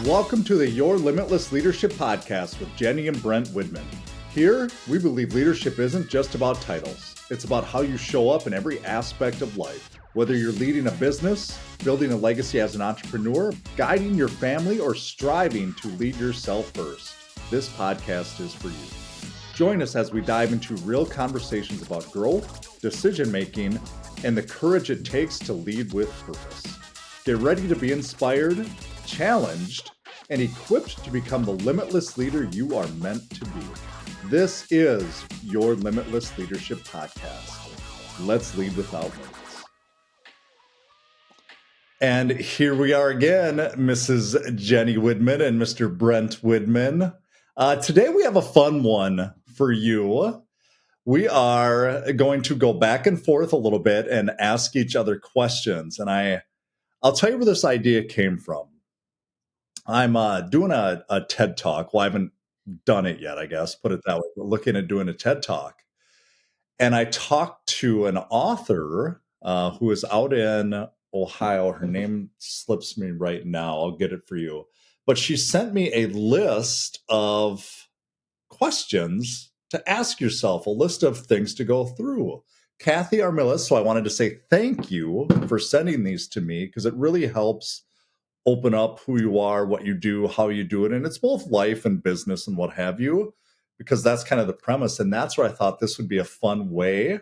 Welcome to the Your Limitless Leadership Podcast with Jenny and Brent Widman. Here, we believe leadership isn't just about titles. It's about how you show up in every aspect of life. Whether you're leading a business, building a legacy as an entrepreneur, guiding your family, or striving to lead yourself first, this podcast is for you. Join us as we dive into real conversations about growth, decision-making, and the courage it takes to lead with purpose. Get ready to be inspired, challenged, and equipped to become the limitless leader you are meant to be. This is your Limitless Leadership Podcast. Let's lead without limits. And here we are again, Mrs. Jenny Widman and Mr. Brent Widman. Today we have a fun one for you. We are going to go back and forth a little bit and ask each other questions. And I'll tell you where this idea came from. I'm doing a TED Talk. Well, I haven't done it yet, I guess, put it that way. We're looking at doing a TED Talk. And I talked to an author who is out in Ohio. Her name slips me right now. I'll get it for you. But she sent me a list of questions to ask yourself, a list of things to go through. Kathy Armillis, so I wanted to say thank you for sending these to me because it really helps open up who you are, what you do, how you do it. And it's both life and business and what have you, because that's kind of the premise. And that's where I thought this would be a fun way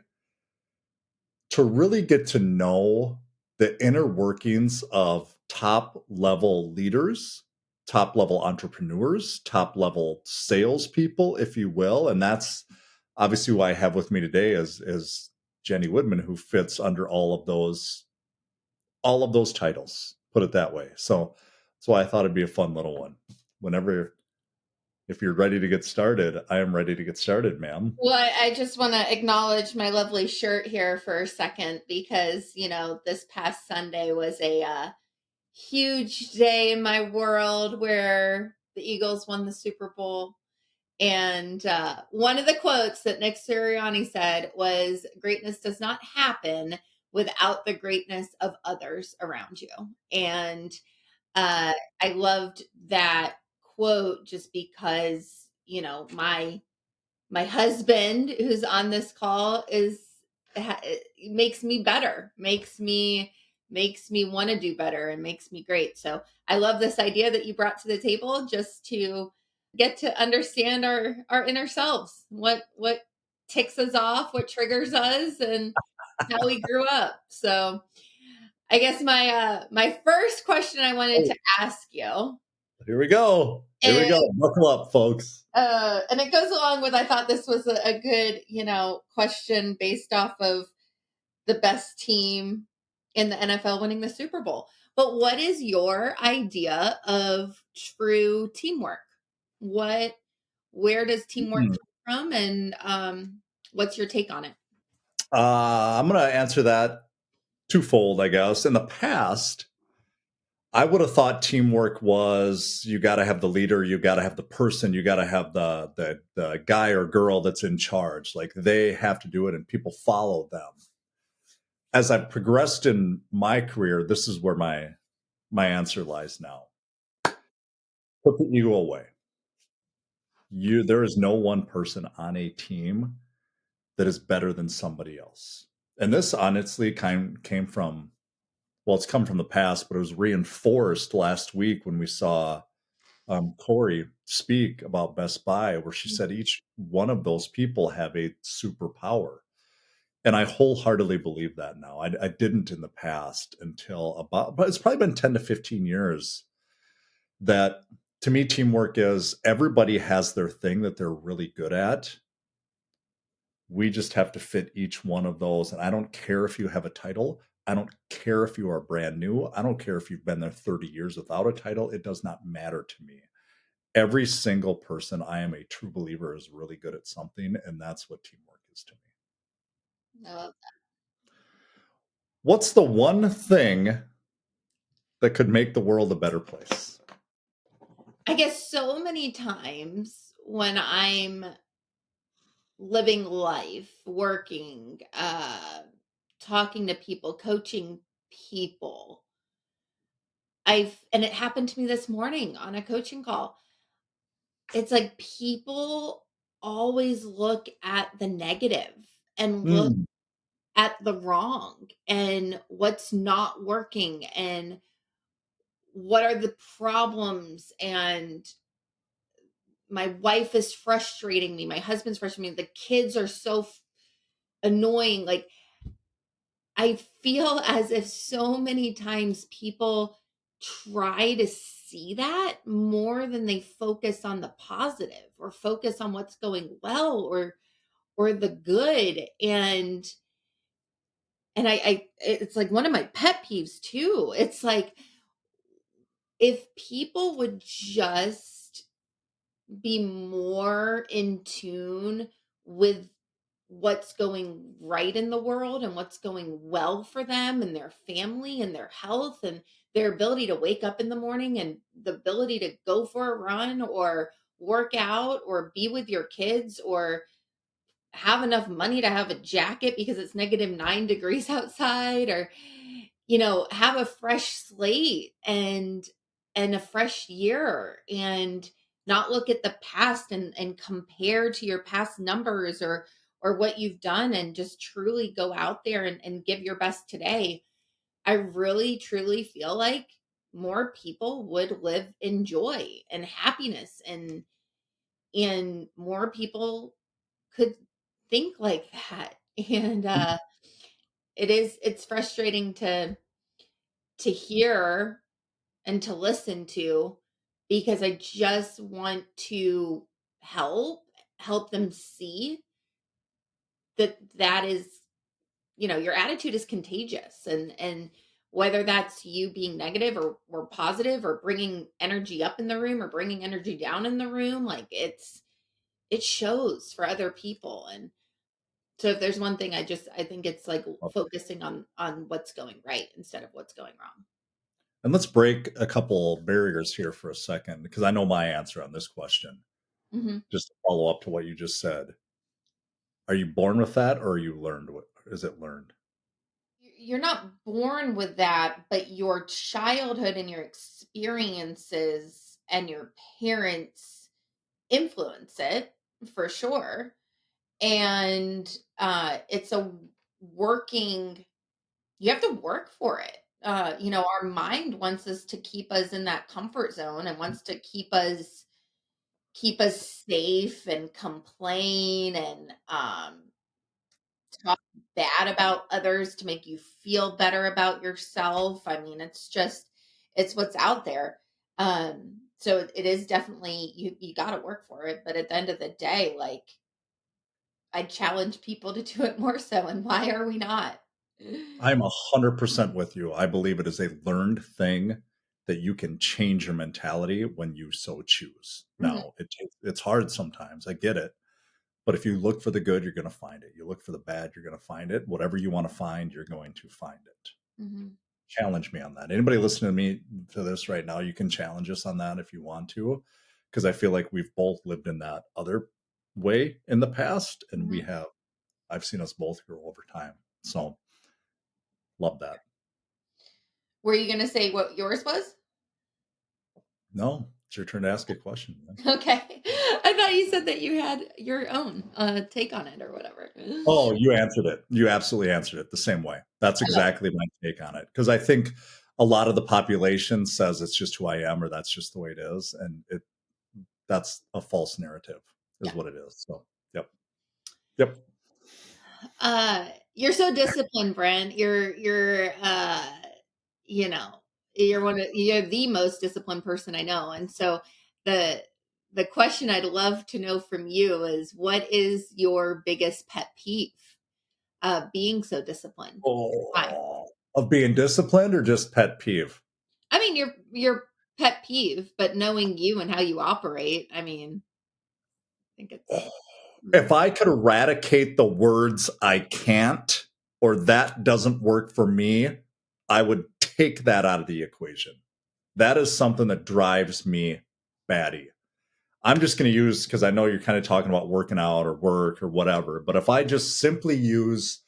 to really get to know the inner workings of top level leaders, top level entrepreneurs, top level salespeople, if you will. And that's obviously who I have with me today is Jenny Widman, who fits under all of those titles, put it that way. So that's why I thought it'd be a fun little one. If you're ready to get started, I am ready to get started, ma'am. Well, I just want to acknowledge my lovely shirt here for a second because, this past Sunday was a huge day in my world where the Eagles won the Super Bowl. And one of the quotes that Nick Sirianni said was, "Greatness does not happen without the greatness of others around you." And I loved that quote just because, my husband who's on this call makes me better, makes me want to do better and makes me great. So I love this idea that you brought to the table just to get to understand our inner selves, what ticks us off, what triggers us, and how we grew up. So I guess my first question I wanted to ask you. Here we go. Buckle up, folks. And it goes along with, I thought this was a good, question based off of the best team in the NFL winning the Super Bowl. But what is your idea of true teamwork? Where does teamwork come from, and what's your take on it? I'm going to answer that twofold, I guess. In the past, I would have thought teamwork was you got to have the leader, you got to have the person, you got to have the guy or girl that's in charge. Like they have to do it and people follow them. As I've progressed in my career, this is where my answer lies now. Put the ego away. There is no one person on a team that is better than somebody else. And this honestly came from, well, it's come from the past, but it was reinforced last week when we saw Corey speak about Best Buy, where she said each one of those people have a superpower. And I wholeheartedly believe that now. I didn't in the past but it's probably been 10 to 15 years that to me, teamwork is everybody has their thing that they're really good at. We just have to fit each one of those. And I don't care if you have a title. I don't care if you are brand new. I don't care if you've been there 30 years without a title. It does not matter to me. Every single person, I am a true believer, is really good at something. And that's what teamwork is to me. I love that. What's the one thing that could make the world a better place? I guess so many times when I'm living life, working, talking to people, coaching people, I've and it happened to me this morning on a coaching call. It's like people always look at the negative and look Mm. at the wrong and what's not working and what are the problems, and my wife is frustrating me, my husband's frustrating me, the kids are so annoying. Like, I feel as if so many times people try to see that more than they focus on the positive or focus on what's going well or the good. And I it's like one of my pet peeves too. It's like if people would just be more in tune with what's going right in the world and what's going well for them and their family and their health and their ability to wake up in the morning and the ability to go for a run or work out or be with your kids or have enough money to have a jacket because it's -9 degrees outside, or have a fresh slate and a fresh year, and not look at the past and compare to your past numbers or what you've done, and just truly go out there and give your best today. I really truly feel like more people would live in joy and happiness, and more people could think like that. And it's frustrating to hear and to listen to, because I just want to help them see that is, your attitude is contagious, and whether that's you being negative or positive or bringing energy up in the room or bringing energy down in the room, like it shows for other people. And so if there's one thing, I think it's like focusing on what's going right instead of what's going wrong. And let's break a couple barriers here for a second, because I know my answer on this question. Mhm. Just to follow up to what you just said. Are you born with that, or are you learned? Is it learned? You're not born with that, but your childhood and your experiences and your parents influence it for sure. And it's a working, you have to work for it. Our mind wants us to keep us in that comfort zone and wants to keep us safe and complain and talk bad about others to make you feel better about yourself. I mean, it's what's out there. So it is definitely, you got to work for it, but at the end of the day, like, I challenge people to do it more so, and why are we not? I'm 100% with you. I believe it is a learned thing that you can change your mentality when you so choose. Mhm, Now, it's hard sometimes. I get it. But if you look for the good, you're going to find it. You look for the bad, you're going to find it. Whatever you want to find, you're going to find it. mhm, Challenge me on that. Anybody listening to me to this right now, you can challenge us on that if you want to, because I feel like we've both lived in that other way in the past, and mhm. I've seen us both grow over time. So love that. Were you going to say what yours was? No, it's your turn to ask a question, man. Okay. I thought you said that you had your own take on it or whatever. Oh, you answered it. You absolutely answered it the same way. That's I love exactly my take on it. Because I think a lot of the population says it's just who I am, or that's just the way it is. And that's a false narrative, is Yeah. what it is. So, yep. Yep. You're so disciplined, Brent. You know, you're the most disciplined person I know. And so the the question I'd love to know from you is, what is your biggest pet peeve being so disciplined? Why? Oh, of being disciplined, or just pet peeve? I mean, your pet peeve, but knowing you and how you operate, I mean, I think it's If I could eradicate the words "I can't" or "that doesn't work for me," I would take that out of the equation. That is something that drives me batty. I'm just going to use, because I know you're kind of talking about working out or work or whatever, but if I just simply use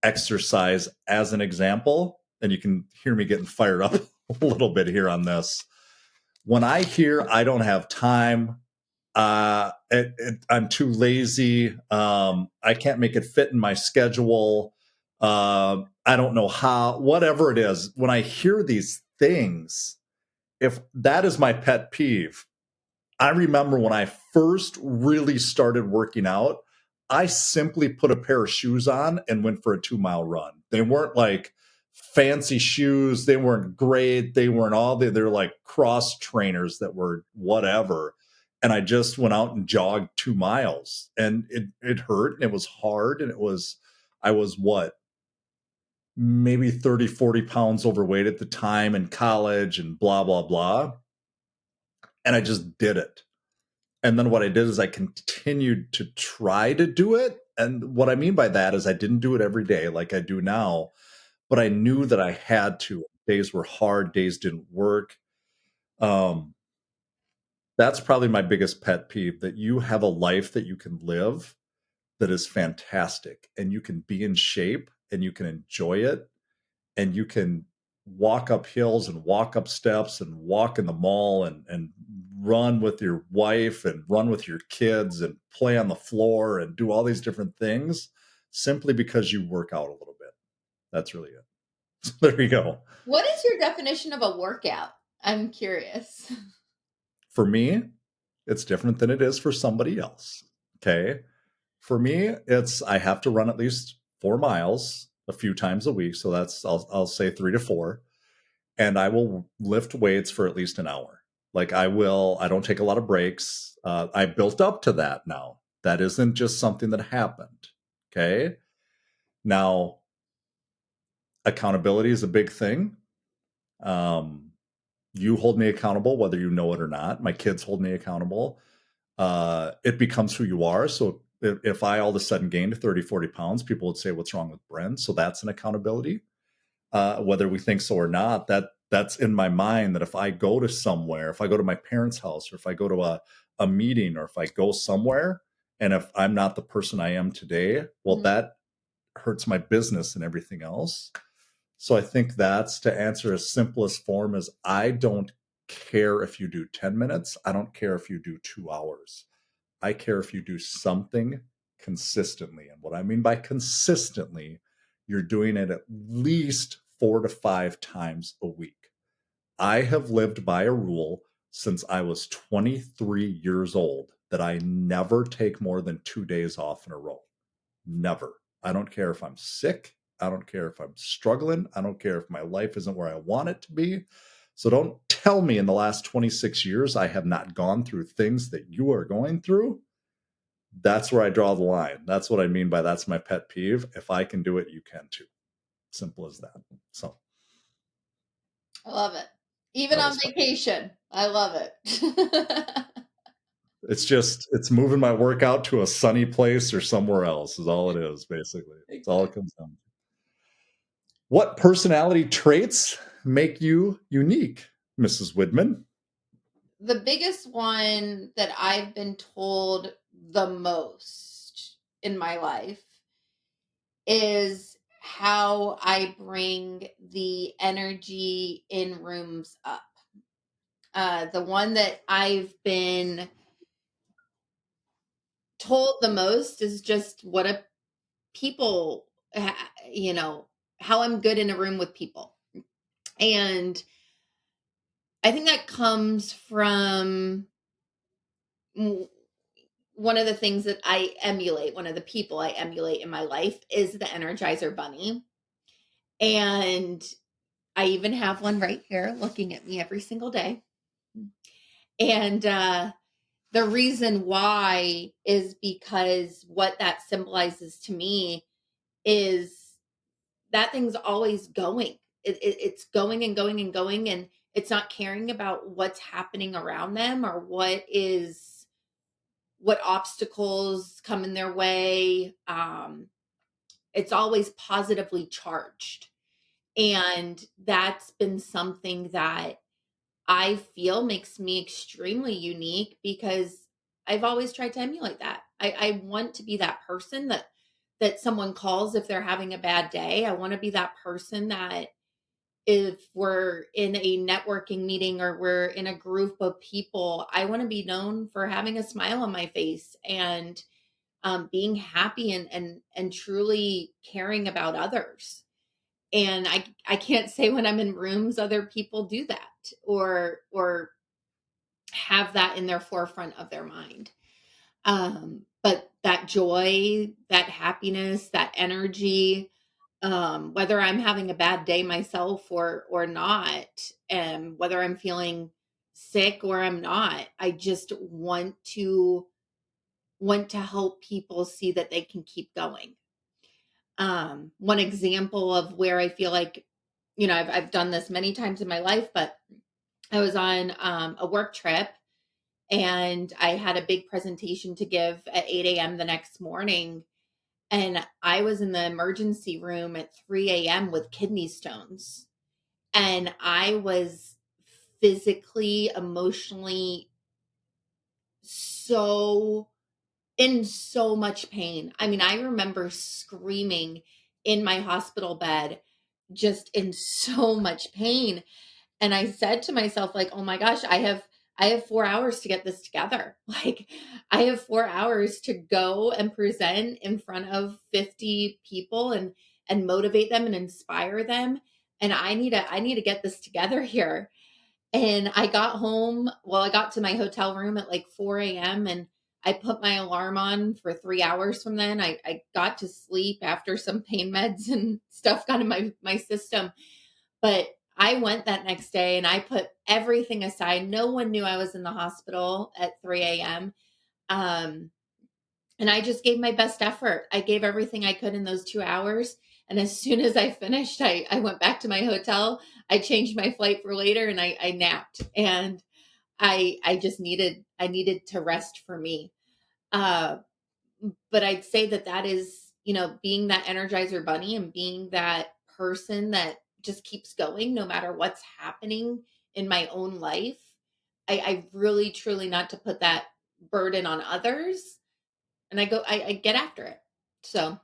exercise as an example, and you can hear me getting fired up a little bit here on this. When I hear I don't have time, I'm too lazy. I can't make it fit in my schedule. I don't know how, whatever it is. When I hear these things, if that is my pet peeve, I remember when I first really started working out, I simply put a pair of shoes on and went for a 2-mile run. They weren't like fancy shoes. They weren't great. They weren't all they're like cross trainers that were whatever. And I just went out and jogged 2 miles, and it hurt and it was hard. And I was what, maybe 30, 40 pounds overweight at the time in college and blah, blah, blah. And I just did it. And then what I did is I continued to try to do it. And what I mean by that is I didn't do it every day like I do now, but I knew that I had to. Days were hard, days didn't work. Um, that's probably my biggest pet peeve, that you have a life that you can live that is fantastic, and you can be in shape and you can enjoy it, and you can walk up hills and walk up steps and walk in the mall and run with your wife and run with your kids and play on the floor and do all these different things simply because you work out a little bit. That's really it. So there you go. What is your definition of a workout? I'm curious. For me, it's different than it is for somebody else. Okay. For me, it's I have to run at least 4 miles a few times a week. So that's I'll say 3 to 4. And I will lift weights for at least an hour. Like I don't take a lot of breaks. I built up to that now. That isn't just something that happened. Okay. Now, accountability is a big thing. You hold me accountable, whether you know it or not. My kids hold me accountable. It becomes who you are. So if I all of a sudden gained 30, 40 pounds, people would say, what's wrong with Brent? So that's an accountability. Whether we think so or not, that's in my mind, that if I go to somewhere, if I go to my parents' house, or if I go to a meeting, or if I go somewhere, and if I'm not the person I am today, well, that hurts my business and everything else. So I think that's, to answer as simplest form, as I don't care if you do 10 minutes. I don't care if you do 2 hours. I care if you do something consistently. And what I mean by consistently, you're doing it at least 4 to 5 times a week. I have lived by a rule since I was 23 years old, that I never take more than 2 days off in a row. Never. I don't care if I'm sick. I don't care if I'm struggling. I don't care if my life isn't where I want it to be. So don't tell me in the last 26 years I have not gone through things that you are going through. That's where I draw the line. That's what I mean by that's my pet peeve. If I can do it, you can too. Simple as that. So I love it. Even that on was fun. vacation. I love it. It's moving my workout to a sunny place or somewhere else is all it is, basically. It's all it comes down to. What personality traits make you unique, Mrs. Widman? The biggest one that I've been told the most in my life is how I bring the energy in rooms up. The one that I've been told the most is just what a people, you know, how I'm good in a room with people. And I think that comes from one of the things that I emulate, one of the people I emulate in my life is the Energizer Bunny. And I even have one right here looking at me every single day. And the reason why is because what that symbolizes to me is that thing's always going. It's going and going and going, and it's not caring about what's happening around them or what obstacles come in their way. It's always positively charged. And that's been something that I feel makes me extremely unique because I've always tried to emulate that. I want to be that person that someone calls if they're having a bad day. I want to be that person that if we're in a networking meeting or we're in a group of people, I want to be known for having a smile on my face and being happy and truly caring about others. And I can't say when I'm in rooms other people do that or have that in their forefront of their mind. But that joy, that happiness, that energy, whether I'm having a bad day myself or not, and whether I'm feeling sick or I'm not, I just want to help people see that they can keep going. One example of where I feel like, I've done this many times in my life, but I was on a work trip and I had a big presentation to give at 8 a.m. the next morning. And I was in the emergency room at 3 a.m. with kidney stones. And I was physically, emotionally so in so much pain. I mean, I remember screaming in my hospital bed, just in so much pain. And I said to myself, like, oh my gosh, I have 4 hours to get this together. Like, I have 4 hours to go and present in front of 50 people and motivate them and inspire them. And I need to get this together here. And I got home, well, I got to my hotel room at like 4 a.m. and I put my alarm on for 3 hours from then. I got to sleep after some pain meds and stuff got in my system. But I went that next day and I put everything aside. No one knew I was in the hospital at 3 a.m. Um, and I just gave my best effort. I gave everything I could in those 2 hours. And as soon as I finished, I went back to my hotel. I changed my flight for later and I napped. And I needed to rest for me. Uh, but I'd say that is, being that Energizer bunny and being that person that just keeps going no matter what's happening in my own life. I really truly not to put that burden on others, and I get after it. So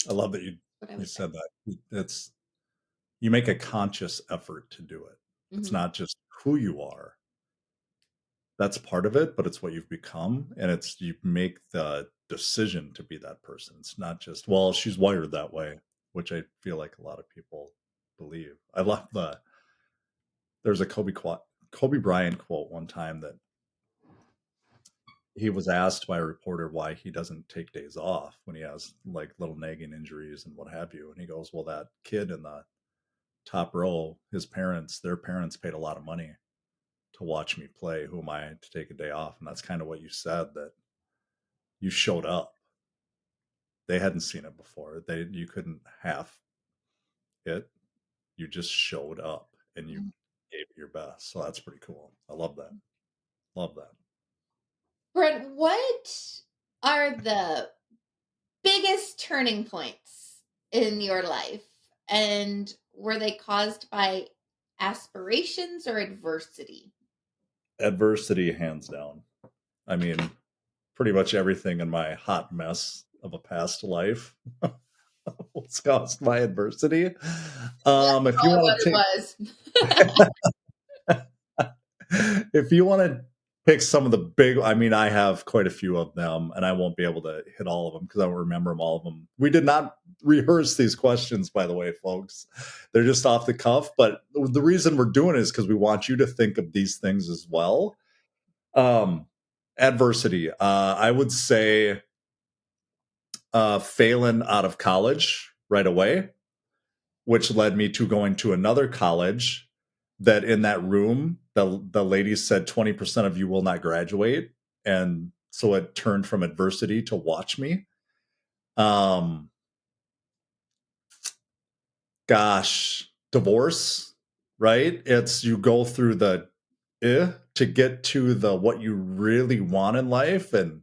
I love that what I you would say. said that. It's you make a conscious effort to do it. It's Hmm. not just who you are. That's part of it, but it's what you've become, and it's you make the decision to be that person. It's not just, well, she's wired that way, which I feel like a lot of people believe. I love there's a Kobe Bryant quote one time that he was asked by a reporter why he doesn't take days off when he has like little nagging injuries and what have you. And he goes, well, that kid in the top row, their parents paid a lot of money to watch me play. Who am I to take a day off? And that's kind of what you said, that you showed up. They hadn't seen it before. You couldn't half it. You just showed up and you gave it your best. So that's pretty cool. I love that. Love that. Brent, what are the biggest turning points in your life? And were they caused by aspirations or adversity? Adversity, hands down. I mean, pretty much everything in my hot mess of a past life was caused by adversity. That's If you probably want what to it take was. if you want to pick some of the big, I mean, I have quite a few of them, and I won't be able to hit all of them because I don't remember them all of them. We did not rehearse these questions, by the way, folks. They're just off the cuff. But the reason we're doing it is because we want you to think of these things as well. Um, Adversity. I would say failing out of college right away, which led me to going to another college that in that room, the lady said 20% of you will not graduate. And so it turned from adversity to watch me. Um, Divorce, right? It's you go through the to get to the what you really want in life and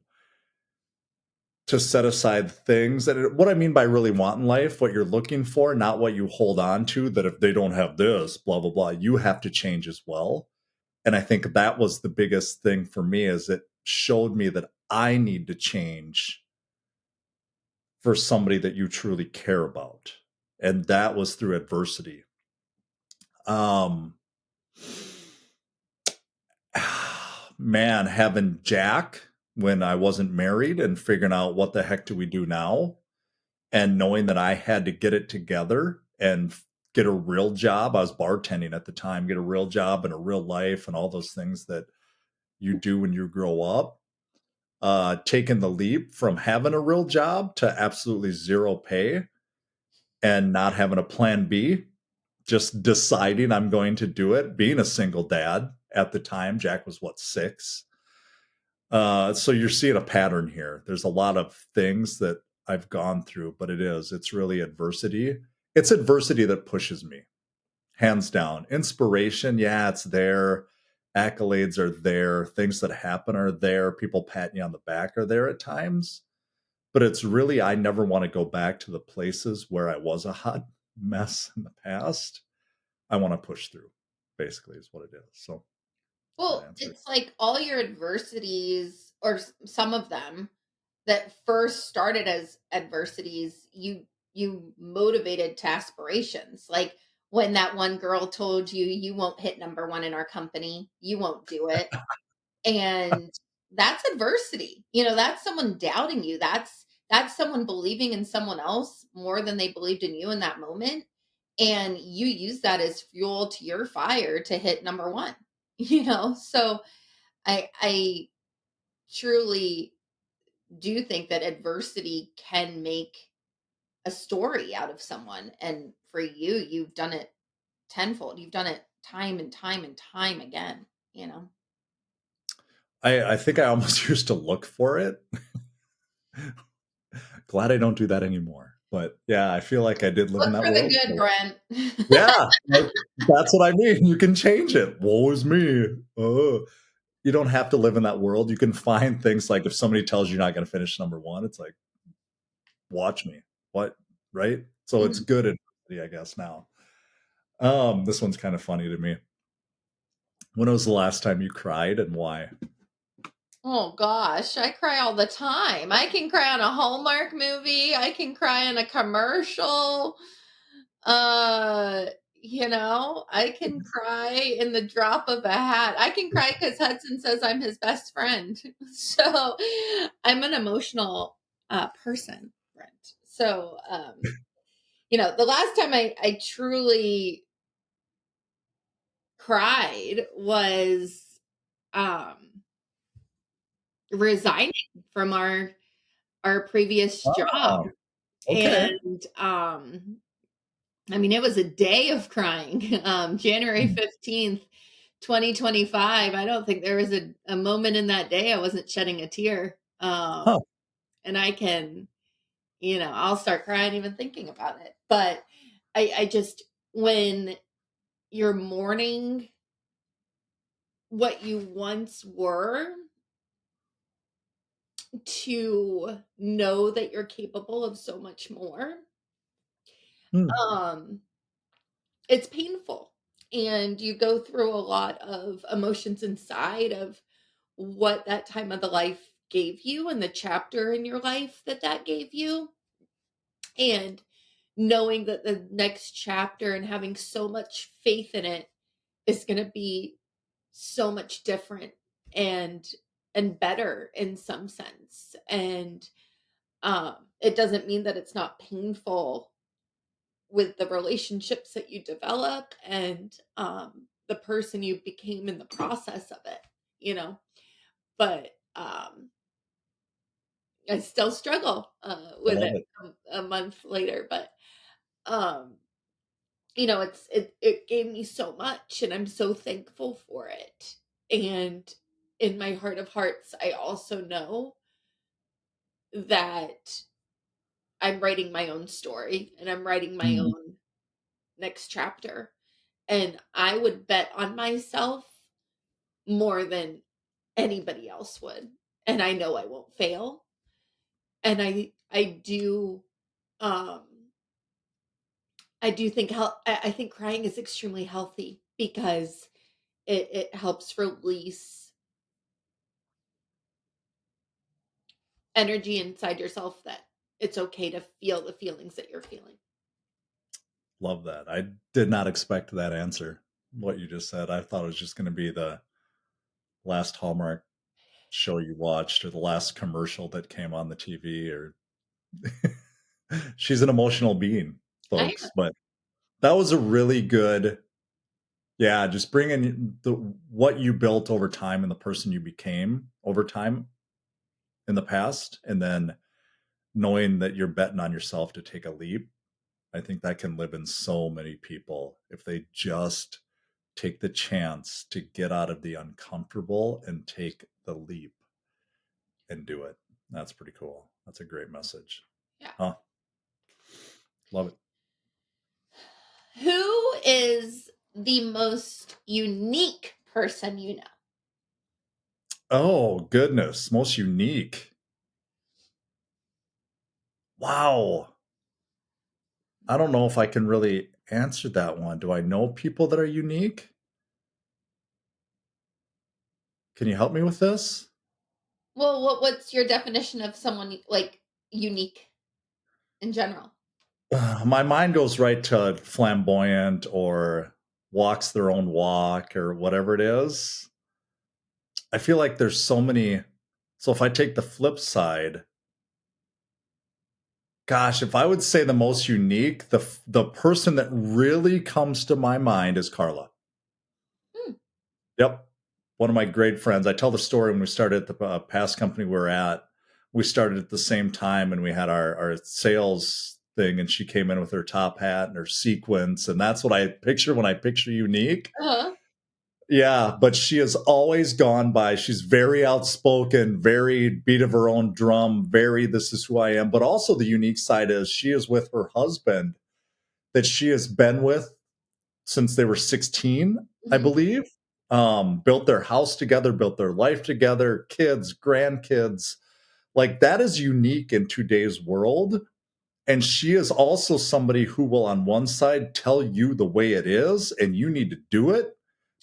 to set aside things. And what I mean by really want in life, what you're looking for, not what you hold on to, that if they don't have this, blah, blah, blah, you have to change as well. And I think that was the biggest thing for me, is it showed me that I need to change for somebody that you truly care about. And that was through adversity. Um, man, having Jack when I wasn't married and figuring out what the heck do we do now, and knowing that I had to get it together and get a real job. I was bartending at the time, get a real job and a real life and all those things that you do when you grow up. Taking the leap from having a real job to absolutely zero pay and not having a plan B, just deciding I'm going to do it, being a single dad at the time. Jack was what, 6? So you're seeing a pattern here. There's a lot of things that I've gone through, but it's really adversity. It's adversity that pushes me, hands down. Inspiration, yeah, it's there. Accolades are there. Things that happen are there. People patting you on the back are there at times. But it's really, I never want to go back to the places where I was a hot mess in the past. I want to push through, basically, is what it is. So that Well, answer. it's like all your adversities, or some of them that first started as adversities, you motivated to aspirations. Like when that one girl told you, you won't hit number one in our company, you won't do it. And that's adversity. That's someone doubting you. That's someone believing in someone else more than they believed in you in that moment. And you use that as fuel to your fire to hit number one. So I truly do think that adversity can make a story out of someone. And for you, you've done it tenfold. You've done it time and time and time again. I think I almost used to look for it. Glad I don't do that anymore. But yeah, I feel like I did live in Look that for the world. good, Brent. Yeah, that's what I mean. You can change it. Woe is me. Oh, you don't have to live in that world. You can find things like if somebody tells you you're not going to finish number one, it's like, watch me. What? Right? So it's Mhm. good adversity, I guess, now. This one's kind of funny to me. When was the last time you cried and why? Oh gosh, I cry all the time. I can cry on a Hallmark movie. I can cry in a commercial. Uh, I can cry in the drop of a hat. I can cry because Hudson says I'm his best friend. So I'm an emotional person, Brent. So the last time I truly cried was um resigning from our previous job. Oh, okay. And I mean, it was a day of crying. January 15th, 2025. I don't think there was a moment in that day I wasn't shedding a tear. Huh. And I can, I'll start crying even thinking about it. But I just, when you're mourning what you once were, to know that you're capable of so much more, Hmm. um, it's painful. And you go through a lot of emotions inside of what that time of the life gave you and the chapter in your life that gave you. And knowing that the next chapter and having so much faith in it is going to be so much different and better in some sense. And it doesn't mean that it's not painful with the relationships that you develop and the person you became in the process of it, you know. But I still struggle I with love it it. a month later. But um, it gave me so much, and I'm so thankful for it. And in my heart of hearts, I also know that I'm writing my own story and I'm writing my Mhm. own next chapter. And I would bet on myself more than anybody else would. And I know I won't fail. And um I do think I think crying is extremely healthy because it helps release energy inside yourself that it's okay to feel the feelings that you're feeling. Love that. I did not expect that answer, what you just said. I thought it was just going to be the last Hallmark show you watched or the last commercial that came on the TV or she's an emotional being, I folks. But that was a really good, yeah, just bringing the what you built over time and the person you became over time in the past, and then knowing that you're betting on yourself to take a leap. I think that can live in so many people if they just take the chance to get out of the uncomfortable and take the leap and do it. That's pretty cool. That's a great message. yeah. Huh? Love it. Who is the most unique person you know? Oh, goodness. Most unique. Wow. I don't know if I can really answer that one. Do I know people that are unique? Can you help me with this? Well, what's your definition of someone like unique in general? My mind goes right to flamboyant or walks their own walk or whatever it is. I feel like there's so many. So if I take the flip side, gosh, if I would say the most unique, the person that really comes to my mind is Carla. Hmm. Yep. One of my great friends. I tell the story when we started at the past company we were at. We started at the same time and we had our sales thing, and she came in with her top hat and her sequins. And that's what I picture when I picture unique. Uh-huh. Yeah, but she has always gone by. She's very outspoken, very beat of her own drum, very this is who I am. But also the unique side is she is with her husband that she has been with since they were 16, I Mhm. believe. Built their house together, built their life together, kids, grandkids. Like that is unique in today's world. And she is also somebody who will, on one side, tell you the way it is, and you need to do it.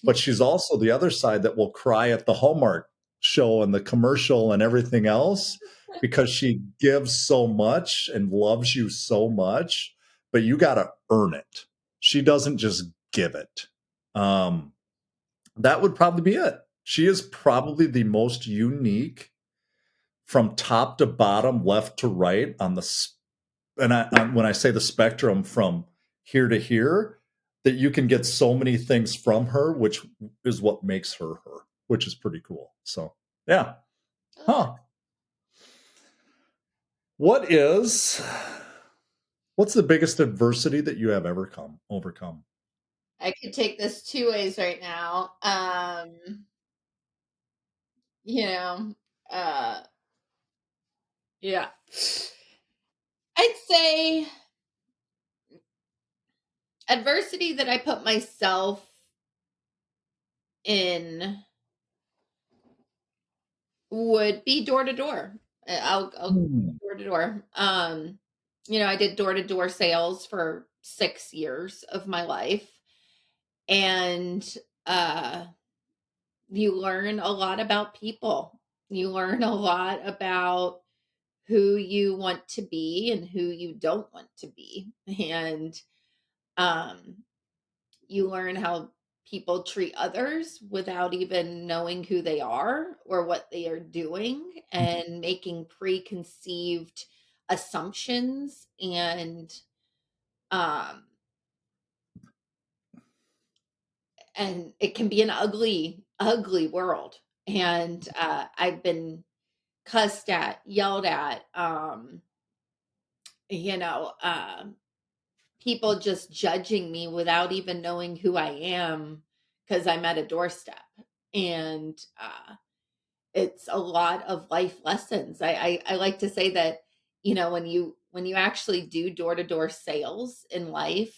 But she's also the other side that will cry at the Hallmark show and the commercial and everything else because she gives so much and loves you so much, but you got to earn it. She doesn't just give it. Um, that would probably be it. She is probably the most unique from top to bottom, left to right on the when I say the spectrum from here to here, that you can get so many things from her, which is what makes her her, which is pretty cool. So, yeah. Oh, Huh. What is what's the biggest adversity that you have ever overcome? I could take this two ways right now. You know, uh, yeah. I'd say adversity that I put myself in would be door to door. I'll Hmm. door to door. I did door to door sales for 6 years of my life, and uh, you learn a lot about people. You learn a lot about who you want to be and who you don't want to be, and um, you learn how people treat others without even knowing who they are or what they are doing and making preconceived assumptions um and it can be an ugly world, and I've been cussed at, yelled at, you know um people just judging me without even knowing who I am because I'm at a doorstep. And it's a lot of life lessons. I like to say that, when you actually do door to door sales in life,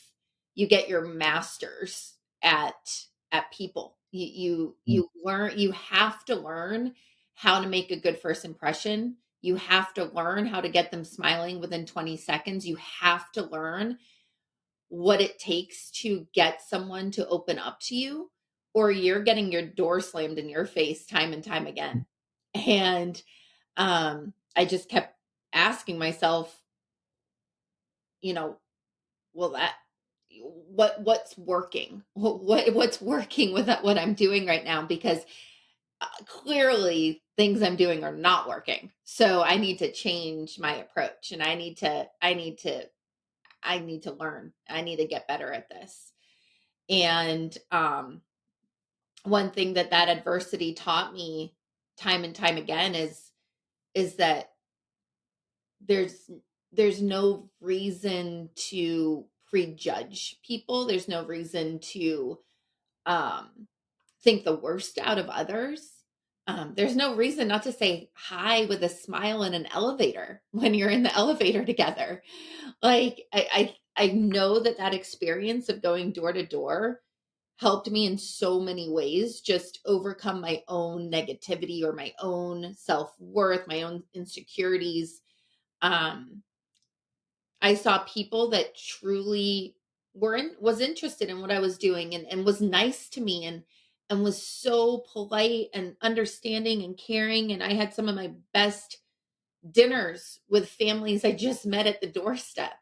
you get your masters at people. You learn. You have to learn how to make a good first impression. You have to learn how to get them smiling within 20 seconds. You have to learn what it takes to get someone to open up to you, or you're getting your door slammed in your face time and time again. And I just kept asking myself, you know, well, what's working, what's working with what I'm doing right now, because clearly things I'm doing are not working. So I need to change my approach, and I need to learn. I need to get better at this. And one thing that adversity taught me time and time again is that there's there's no reason to prejudge people. There's no reason to um think the worst out of others. There's no reason not to say hi with a smile in an elevator when you're in the elevator together. Like I know that experience of going door to door helped me in so many ways just overcome my own negativity or my own self-worth, my own insecurities. Um, I saw people that truly was interested in what I was doing, and was nice to me, and was so polite and understanding and caring. And I had some of my best dinners with families I just met at the doorstep.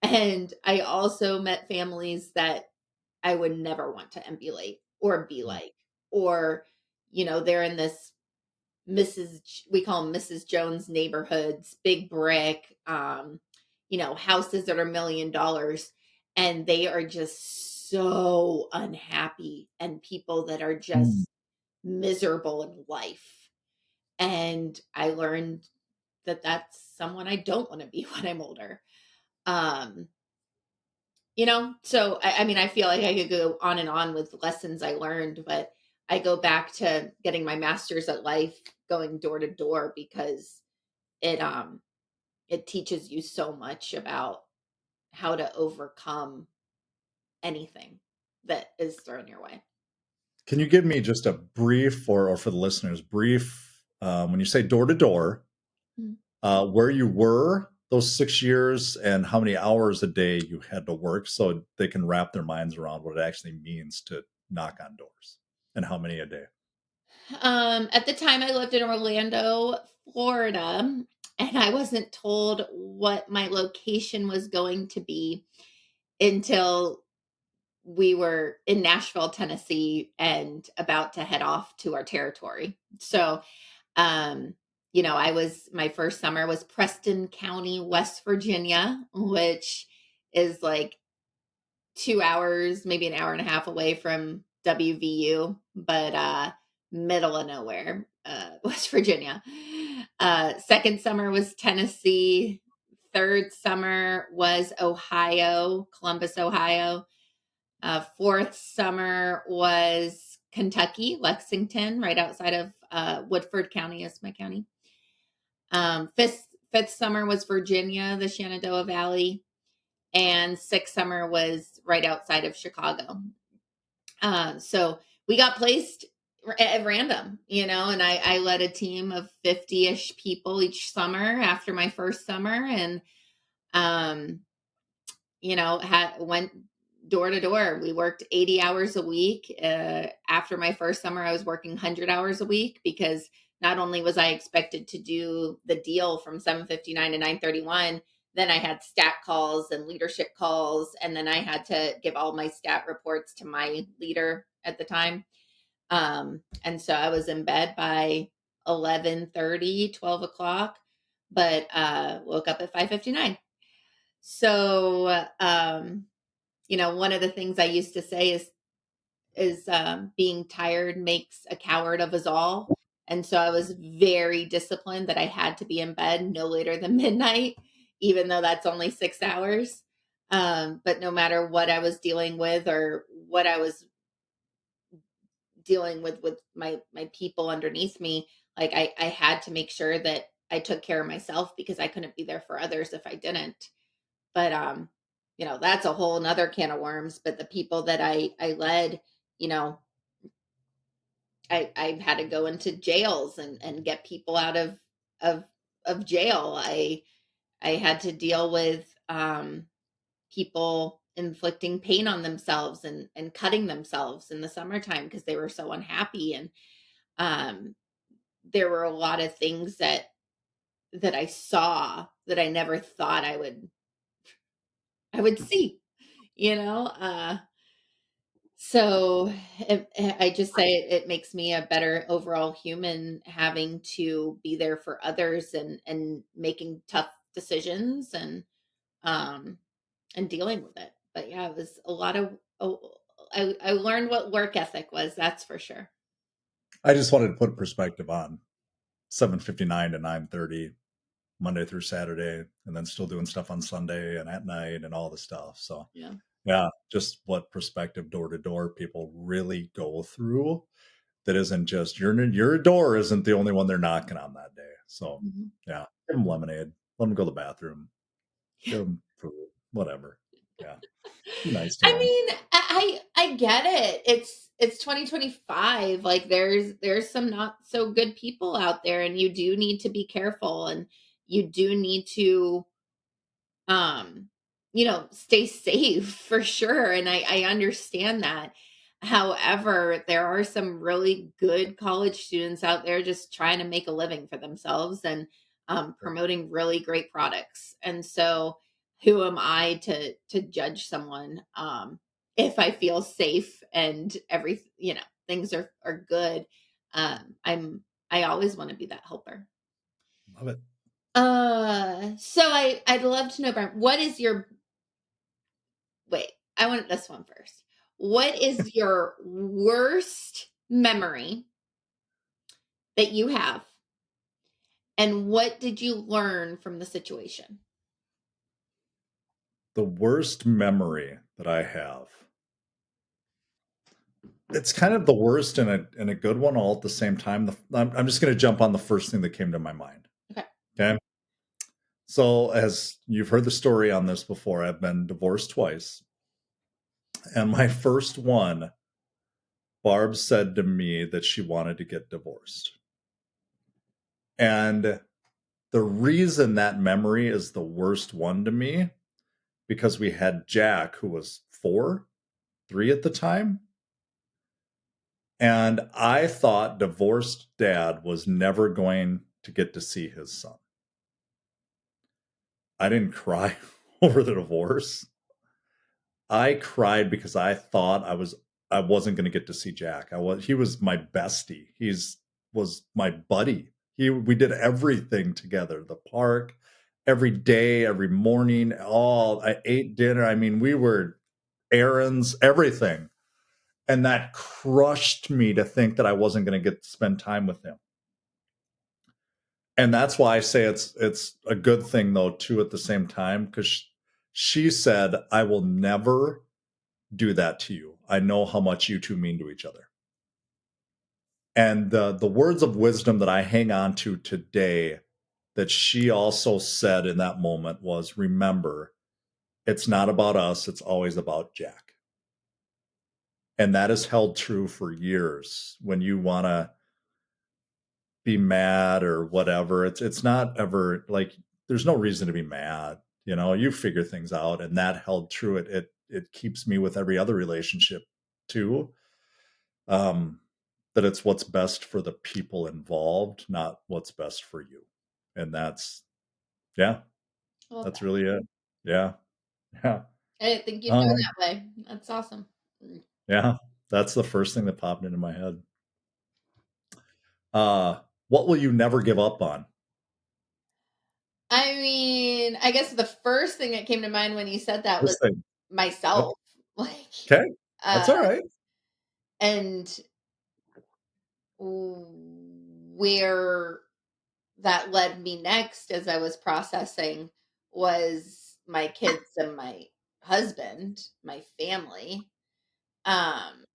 And I also met families that I would never want to emulate or be like, or, they're in this we call them Mrs. Jones neighborhoods, big brick, houses that are $1 million. And they are just so unhappy, and people that are Mm. just miserable in life. And I learned that that's someone I don't want to be when I'm older. Um, so I mean, I feel like I could go on and on with lessons I learned, but I go back to getting my master's at life, going door to door, because it it teaches you so much about how to overcome anything that is thrown your way. Can you give me just a brief, or for the listeners, brief, when you say door to door, Mm. where you were those 6 years and how many hours a day you had to work, so they can wrap their minds around what it actually means to knock on doors, and how many a day? At the time I lived in Orlando, Florida, and I wasn't told what my location was going to be until we were in Nashville, Tennessee, and about to head off to our territory. So, um, my first summer was Preston County, West Virginia, which is like 2 hours, maybe an hour and a half away from WVU, but middle of nowhere, West Virginia. Second summer was Tennessee. Third summer was Ohio, Columbus, Ohio. Fourth summer was Kentucky, Lexington, right outside of Woodford County is my county. Fifth summer was Virginia, the Shenandoah Valley, and sixth summer was right outside of Chicago. So we got placed at random, and I led a team of 50-ish people each summer after my first summer, and um, went door to door. We worked 80 hours a week. After my first summer, I was working 100 hours a week, because not only was I expected to do the deal from 7:59 to 9:31, then I had stat calls and leadership calls, and then I had to give all my stat reports to my leader at the time. And so I was in bed by 11:30, 12 o'clock, but woke up at 5:59. So one of the things I used to say is being tired makes a coward of us all. And so I was very disciplined that I had to be in bed no later than midnight, even though that's only 6 hours. But no matter what I was dealing with, or what I was dealing with my people underneath me, like I had to make sure that I took care of myself, because I couldn't be there for others if I didn't. But that's a whole nother can of worms. But the people that I led, you know I had to go into jails and get people out of of jail. I had to deal with people inflicting pain on themselves, and cutting themselves in the summertime because they were so unhappy. And um there were a lot of things that I saw that I never thought I would see. you know? So I just say it makes me a better overall human having to be there for others and making tough decisions um and dealing with it. But yeah, it was a lot of I learned what work ethic was, that's for sure. I just wanted to put perspective on 7:59 to 9:30 Monday through Saturday, and then still doing stuff on Sunday and at night and all the stuff. So Yeah. yeah, just what perspective door to door people really go through. That isn't just your door isn't the only one they're knocking on that day. So Mhm. yeah, give them lemonade, let them go to the bathroom, give them food, whatever. Yeah, be nice to I them. mean, I get it. It's 2025. Like there's some not so good people out there and you do need to be careful and you do need to um stay safe for sure and I understand that. However, there are some really good college students out there just trying to make a living for themselves and promoting really great products. And so who am I to judge someone if I feel safe and things are good. I always want to be that helper. Love it. So I'd love to know, Brent, what is your wait, I want this one first. What is your worst memory that you have? And what did you learn from the situation? The worst memory that I have. It's kind of the worst and a good one all at the same time. I'm just going to jump on the first thing that came to my mind. Okay. Okay. So, as you've heard the story on this before, I've been divorced twice. And my first one, Barb said to me that she wanted to get divorced. And the reason that memory is the worst one to me, because we had Jack, who was 3 at the time. And I thought divorced dad was never going to get to see his son. I didn't cry over the divorce. I cried because I thought I wasn't going to get to see Jack. He was my bestie. Was my buddy. We did everything together. The park, every day, every morning. I ate dinner. I mean, we were errands, everything. And that crushed me to think that I wasn't going to get to spend time with him. And that's why I say it's a good thing though too at the same time, because she said, I will never do that to you. I know how much you two mean to each other. And the words of wisdom that I hang on to today that she also said in that moment was, remember, it's not about us, it's always about Jack. And that has held true for years. When you want to be mad or whatever, it's not ever like there's no reason to be mad. You figure things out, and that held true. It keeps me with every other relationship too. Um, that it's what's best for the people involved, not what's best for you. And yeah, I love that's that. really it. Yeah. Yeah. I didn't think you'd go Um, that way. That's awesome. yeah. That's the first thing that popped into my head. What will you never give up on? I mean, I guess the first thing that came to mind when you said that was This thing. Yep. myself. Like, Okay. uh, That's all right. and where that led me next as I was processing was my kids and my husband, my family. Um,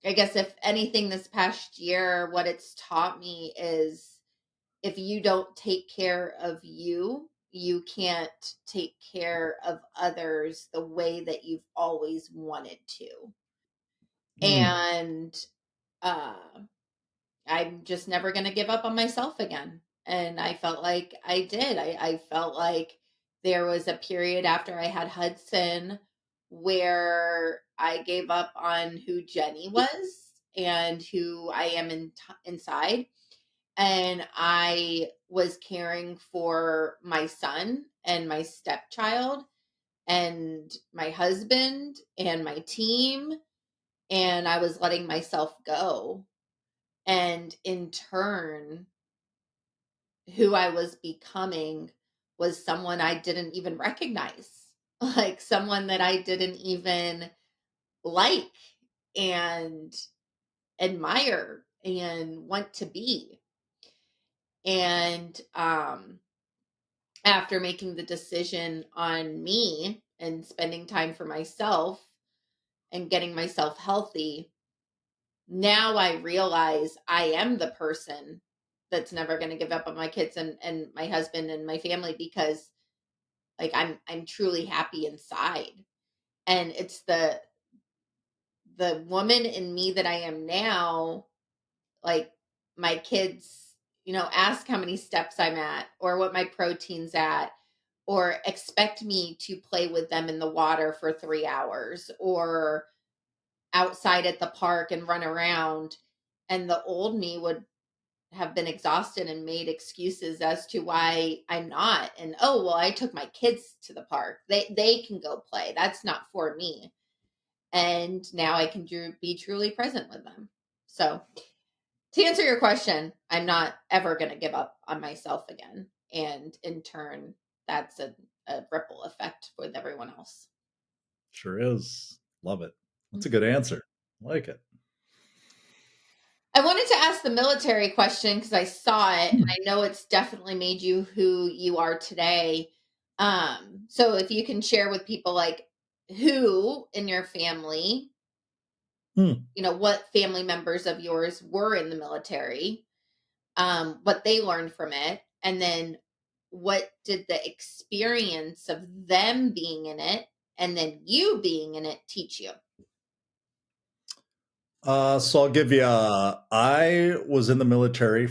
I guess if anything this past year, what it's taught me is if you don't take care of you, you can't take care of others the way that you've always wanted to. Mm, And uh I'm just never going to give up on myself again. And I felt like I did. I felt like there was a period after I had Hudson where I gave up on who Jenny was and who I am inside. And I was caring for my son and my stepchild. and my husband and my team, and I was letting myself go. And in turn, who I was becoming was someone I didn't even recognize, like someone that I didn't even like and admire and want to be. And after making the decision on me and spending time for myself and getting myself healthy, now I realize I am the person that's never going to give up on my kids and my husband and my family, because like I'm truly happy inside. And it's the woman in me that I am now. Like, my kids, ask how many steps I'm at or what my protein's at, or expect me to play with them in the water for 3 hours or outside at the park and run around. And the old me would have been exhausted and made excuses as to why I'm not. And oh, well, I took my kids to the park. They can go play. That's not for me. And now I can be truly present with them. So, to answer your question, I'm not ever going to give up on myself again. And in turn, that's a ripple effect with everyone else. Sure is. Love it. That's a good answer. I like it. I wanted to ask the military question because I saw it and I know it's definitely made you who you are today. So if you can share with people, like, who in your family, what family members of yours were in the military, what they learned from it, and then what did the experience of them being in it and then you being in it teach you? So I'll give you. I was in the military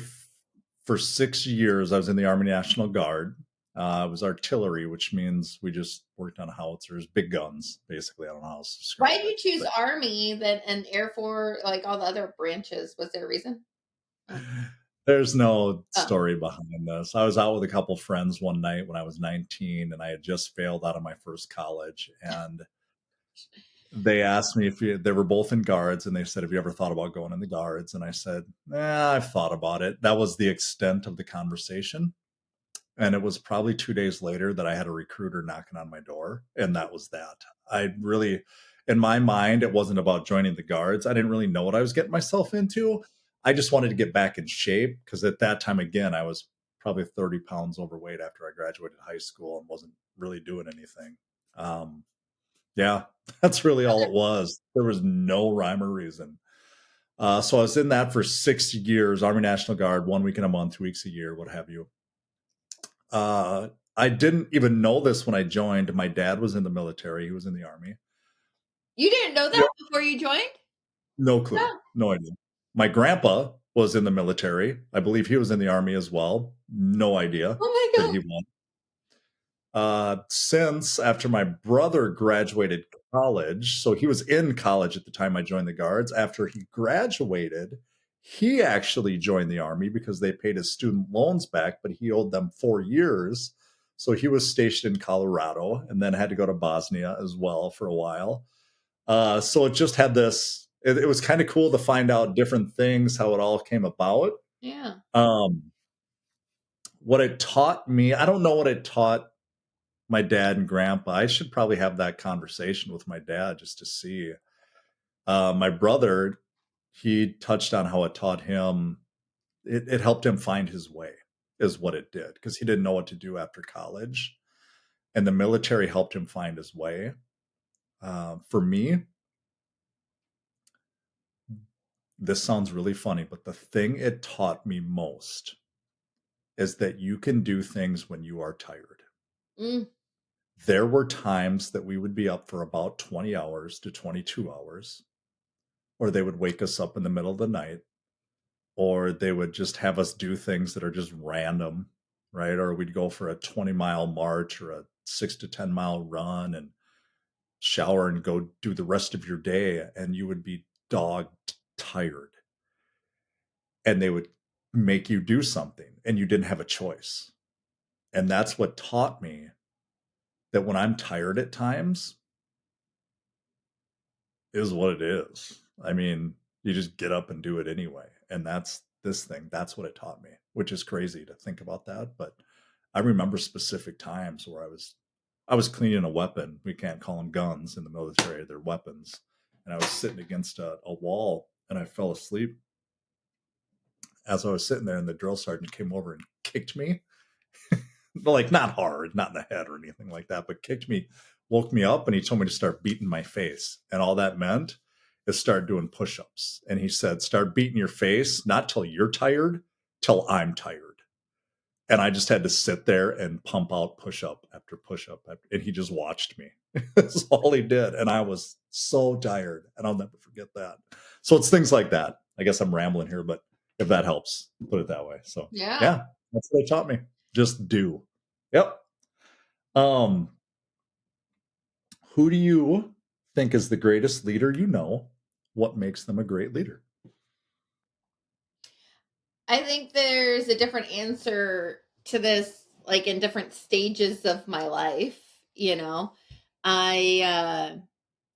for 6 years. I was in the Army National Guard. I was artillery, which means we just worked on howitzers, big guns, basically. I don't know how else to describe Why did you it. choose Army than and Air Force, like all the other branches? Was there a reason? Oh. There's no Oh. story behind this. I was out with a couple friends one night when I was 19, and I had just failed out of my first college. And they asked me if they were both in guards, and they said, "Have you ever thought about going in the guards?" And I said, I've thought about it. That was the extent of the conversation. And it was probably 2 days later that I had a recruiter knocking on my door. And that was that. I really, in my mind, it wasn't about joining the guards. I didn't really know what I was getting myself into. I just wanted to get back in shape because at that time, again, I was probably 30 pounds overweight after I graduated high school and wasn't really doing anything. Yeah, that's really all it was. There was no rhyme or reason. So I was in that for 6 years, Army National Guard, 1 week in a month, 2 weeks a year, what have you. I didn't even know this when I joined. My dad was in the military. He was in the Army. You didn't know Yep. that before you joined? No clue. No. No idea. My grandpa was in the military. I believe he was in the Army as well. No idea Oh my that God. he was. Since after my brother graduated college, so he was in college at the time I joined the guards. After he graduated, he actually joined the Army because they paid his student loans back, but he owed them 4 years. So he was stationed in Colorado and then had to go to Bosnia as well for a while. So it just had this, it was kind of cool to find out different things, how it all came about. Yeah. Um, what it taught me, I don't know what it taught my dad and grandpa. I should probably have that conversation with my dad just to see. My brother, he touched on how it taught him, it helped him find his way, is what it did, because he didn't know what to do after college. And the military helped him find his way. For me, this sounds really funny, but the thing it taught me most is that you can do things when you are tired. Mm. There were times that we would be up for about 20 hours to 22 hours, or they would wake us up in the middle of the night, or they would just have us do things that are just random, right? Or we'd go for a 20-mile march or a 6 to 10 mile run and shower and go do the rest of your day, and you would be dog tired. And they would make you do something and you didn't have a choice. And that's what taught me that when I'm tired at times is what it is. I mean, you just get up and do it anyway. And that's this thing. That's what it taught me, which is crazy to think about that. But I remember specific times where I was cleaning a weapon. We can't call them guns in the military, they're weapons. And I was sitting against a wall and I fell asleep as I was sitting there, and the drill sergeant came over and kicked me. Like, not hard, not in the head or anything like that, but kicked me, woke me up, and he told me to start beating my face. And all that meant is start doing push-ups. And he said, start beating your face, not till you're tired, till I'm tired. And I just had to sit there and pump out push-up after push-up. And he just watched me. That's all he did. And I was so tired. And I'll never forget that. So it's things like that. I guess I'm rambling here, but if that helps, put it that way. So yeah, that's what they taught me. Just do. Yep. Who do you think is the greatest leader you know? What makes them a great leader? I think there's a different answer to this, like in different stages of my life. I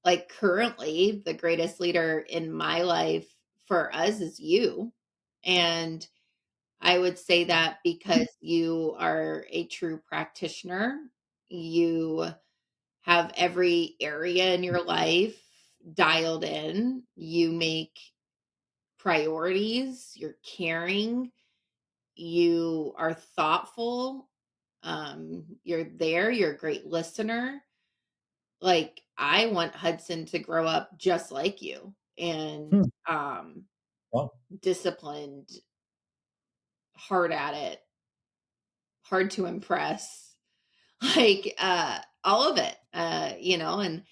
like currently the greatest leader in my life for us is you. And I would say that because you are a true practitioner. You have every area in your life dialed in. You make priorities, you're caring, you are thoughtful, you're there, you're a great listener. Like, I want Hudson to grow up just like you, and Wow. disciplined, hard at it, hard to impress, like all of it, and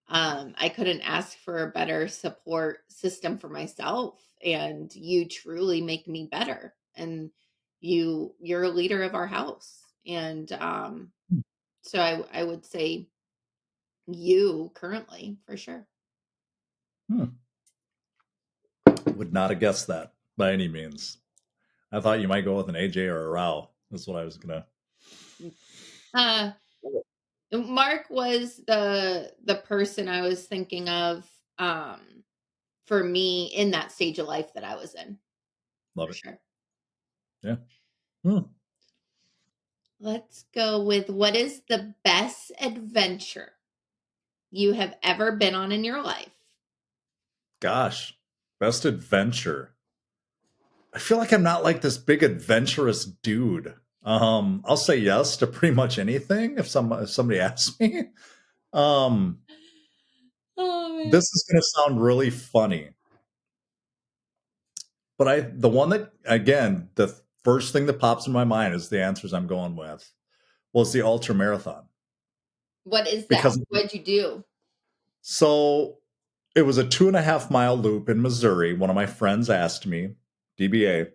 I couldn't ask for a better support system for myself. And you truly make me better. And you're a leader of our house. And so I would say you currently for sure. Would not have guessed that by any means. I thought you might go with an AJ or a Rao. That's what I was gonna. Mark was the person I was thinking of for me in that stage of life that I was in. Love For it. sure. Yeah. Let's go with, what is the best adventure you have ever been on in your life? Gosh, best adventure. I feel like I'm not like this big adventurous dude. I'll say yes to pretty much anything if somebody asks me. Oh, man. This is going to sound really funny, but the one that, again, the first thing that pops in my mind is the answers I'm going with was the ultra marathon. What is that? Because What'd you do? so it was a 2.5 mile loop in Missouri. One of my friends asked me, DBA,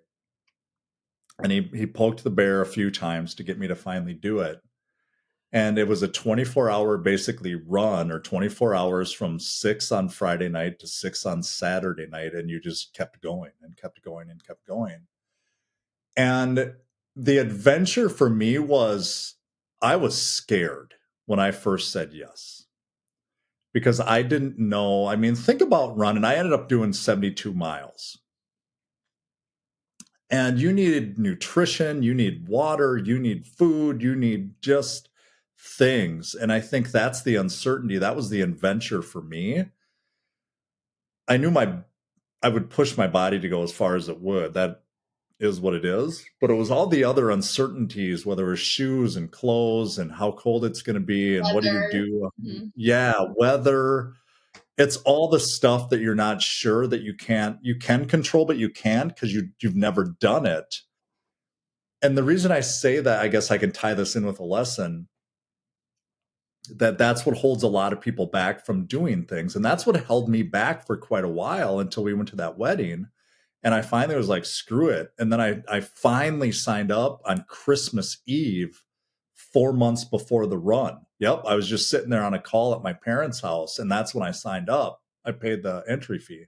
and he poked the bear a few times to get me to finally do it. And it was a 24-hour basically run, or 24 hours from 6 on Friday night to 6 on Saturday night. And you just kept going and kept going and kept going. And the adventure for me was, I was scared when I first said yes, because I didn't know. I mean, think about running. I ended up doing 72 miles. And you needed nutrition, you need water, you need food, you need just things. And I think that's the uncertainty. That was the adventure for me. I knew I would push my body to go as far as it would. That is what it is. But it was all the other uncertainties, whether it was shoes and clothes and how cold it's going to be and what do you do? Mm-hmm. Yeah, weather. It's all the stuff that you're not sure that you can control, but you can't because you've never done it. And the reason I say that, I guess I can tie this in with a lesson, that's what holds a lot of people back from doing things. And that's what held me back for quite a while until we went to that wedding. And I finally was like, screw it. And then I finally signed up on Christmas Eve, 4 months before the run. Yep. I was just sitting there on a call at my parents' house. And that's when I signed up. I paid the entry fee.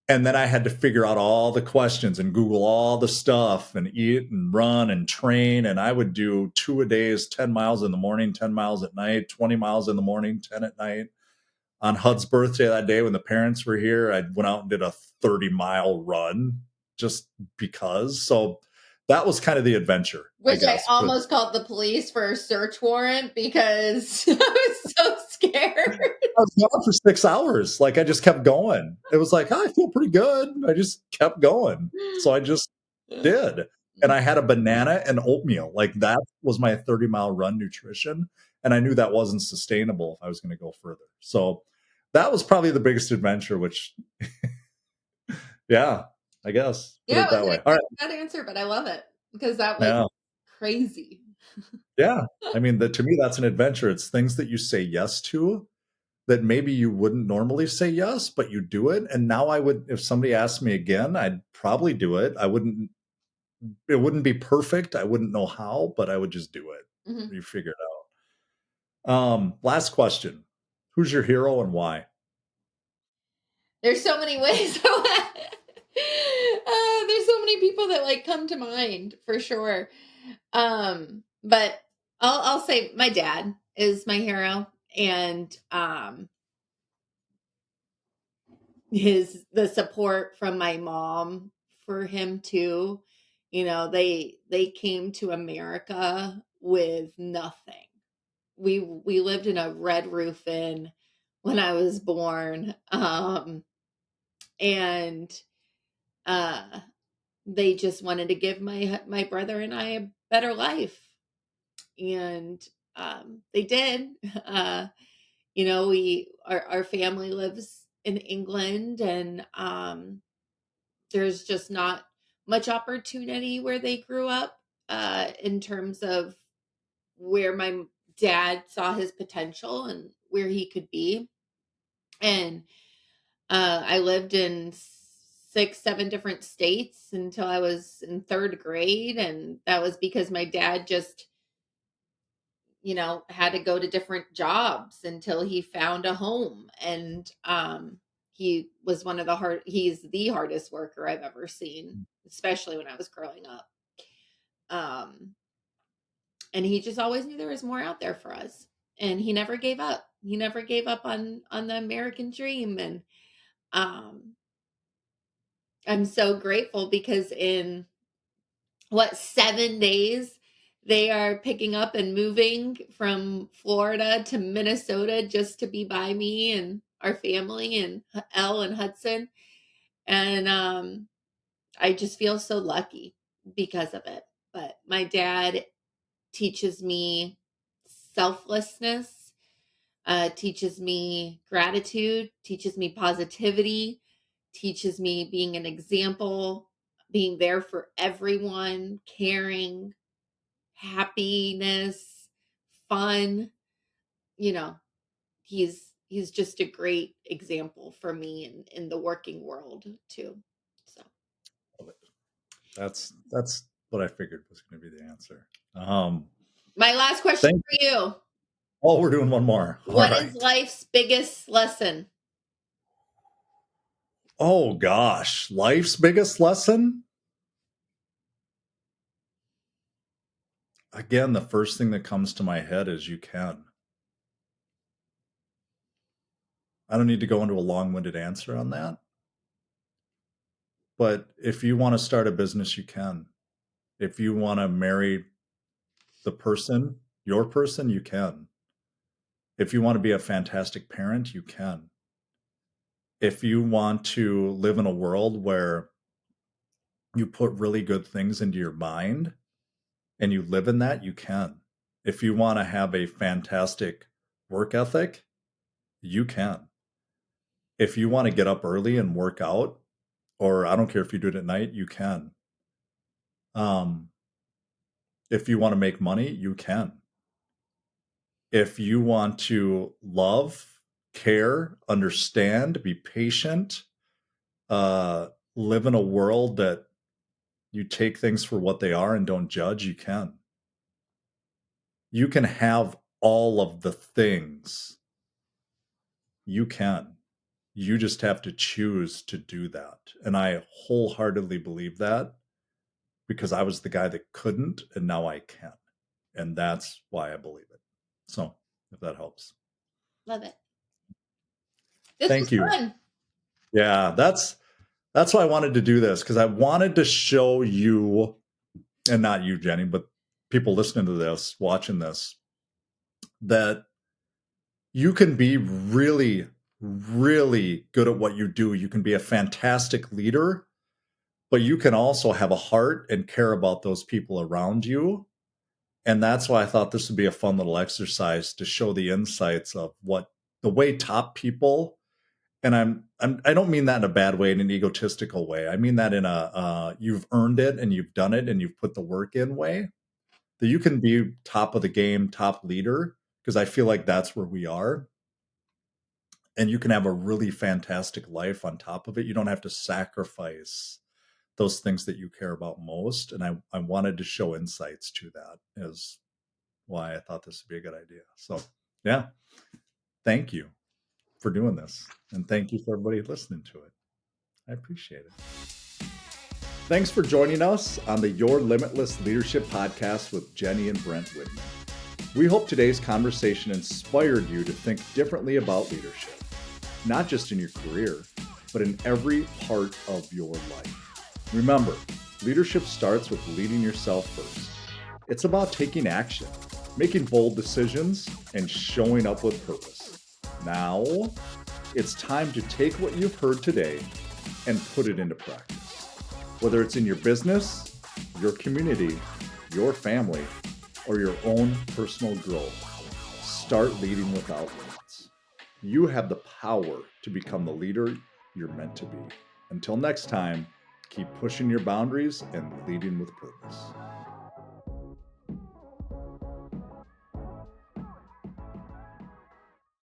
And then I had to figure out all the questions and Google all the stuff and eat and run and train. And I would do 2 a days, 10 miles in the morning, 10 miles at night, 20 miles in the morning, 10 at night. On HUD's birthday that day when the parents were here, I went out and did a 30-mile run just because. So that was kind of the adventure, Which I almost called the police for a search warrant because I was so scared. I was gone for 6 hours. Like I just kept going. It was like, oh, I feel pretty good. I just kept going. So I just did. And I had a banana and oatmeal. Like that was my 30-mile run nutrition. And I knew that wasn't sustainable if I was going to go further. So that was probably the biggest adventure, which, yeah, I guess. Put it that way. All right. That answer, but I love it because that was crazy. Yeah. I mean, to me, that's an adventure. It's things that you say yes to that maybe you wouldn't normally say yes, but you do it. And now I would, if somebody asked me again, I'd probably do it. It wouldn't be perfect. I wouldn't know how, but I would just do it. Mm-hmm. You figure it out. Last question. Who's your hero and why? There's so many ways. There's so many people that like come to mind for sure. But I'll say my dad is my hero, and the support from my mom for him too. You know, they came to America with nothing. We lived in a red roof inn when I was born. And they just wanted to give my brother and I a better life. And they did. You know, our family lives in England, and there's just not much opportunity where they grew up in terms of where my dad saw his potential and where he could be. And I lived in 6, 7 different states until I was in 3rd grade. And that was because my dad just, you know, had to go to different jobs until he found a home. And he was he's the hardest worker I've ever seen, especially when I was growing up. And he just always knew there was more out there for us. And he never gave up. He never gave up on the American dream. And I'm so grateful because in 7 days, they are picking up and moving from Florida to Minnesota just to be by me and our family and Elle and Hudson. And I just feel so lucky because of it. But my dad teaches me selflessness, teaches me gratitude, teaches me positivity, teaches me being an example, being there for everyone, caring, happiness, fun. You know, he's just a great example for me in the working world too. So that's what I figured was going to be the answer. My last question for you. Oh, we're doing one more. What is life's biggest lesson? Oh gosh, life's biggest lesson? Again, the first thing that comes to my head is you can. I don't need to go into a long-winded answer on that. But if you want to start a business, you can. If you want to marry your person, you can. If you want to be a fantastic parent, you can. If you want to live in a world where you put really good things into your mind and you live in that, you can. If you want to have a fantastic work ethic, you can. If you want to get up early and work out, or I don't care if you do it at night, you can. If you want to make money, you can. If you want to love, care, understand, be patient, live in a world that you take things for what they are and don't judge, you can. You can have all of the things. You can. You just have to choose to do that. And I wholeheartedly believe that because I was the guy that couldn't, and now I can. And that's why I believe it. So if that helps. Love it. This Thank was you. fun. Yeah, that's why I wanted to do this, because I wanted to show you, and not you, Jenny, but people listening to this, watching this, that you can be really, really good at what you do. You can be a fantastic leader, but you can also have a heart and care about those people around you. And that's why I thought this would be a fun little exercise to show the insights of what the way top people, and I don't mean that in a bad way, in an egotistical way. I mean that in a you've earned it and you've done it and you've put the work in way, that you can be top of the game, top leader, because I feel like that's where we are. And you can have a really fantastic life on top of it. You don't have to sacrifice those things that you care about most. And I wanted to show insights to that, is why I thought this would be a good idea. So yeah, thank you for doing this. And thank you for everybody listening to it. I appreciate it. Thanks for joining us on the Your Limitless Leadership Podcast with Jenny and Brent Widman. We hope today's conversation inspired you to think differently about leadership, not just in your career, but in every part of your life. Remember, leadership starts with leading yourself first. It's about taking action, making bold decisions, and showing up with purpose. Now, it's time to take what you've heard today and put it into practice. Whether it's in your business, your community, your family, or your own personal growth, start leading without limits. You have the power to become the leader you're meant to be. Until next time, keep pushing your boundaries and leading with purpose.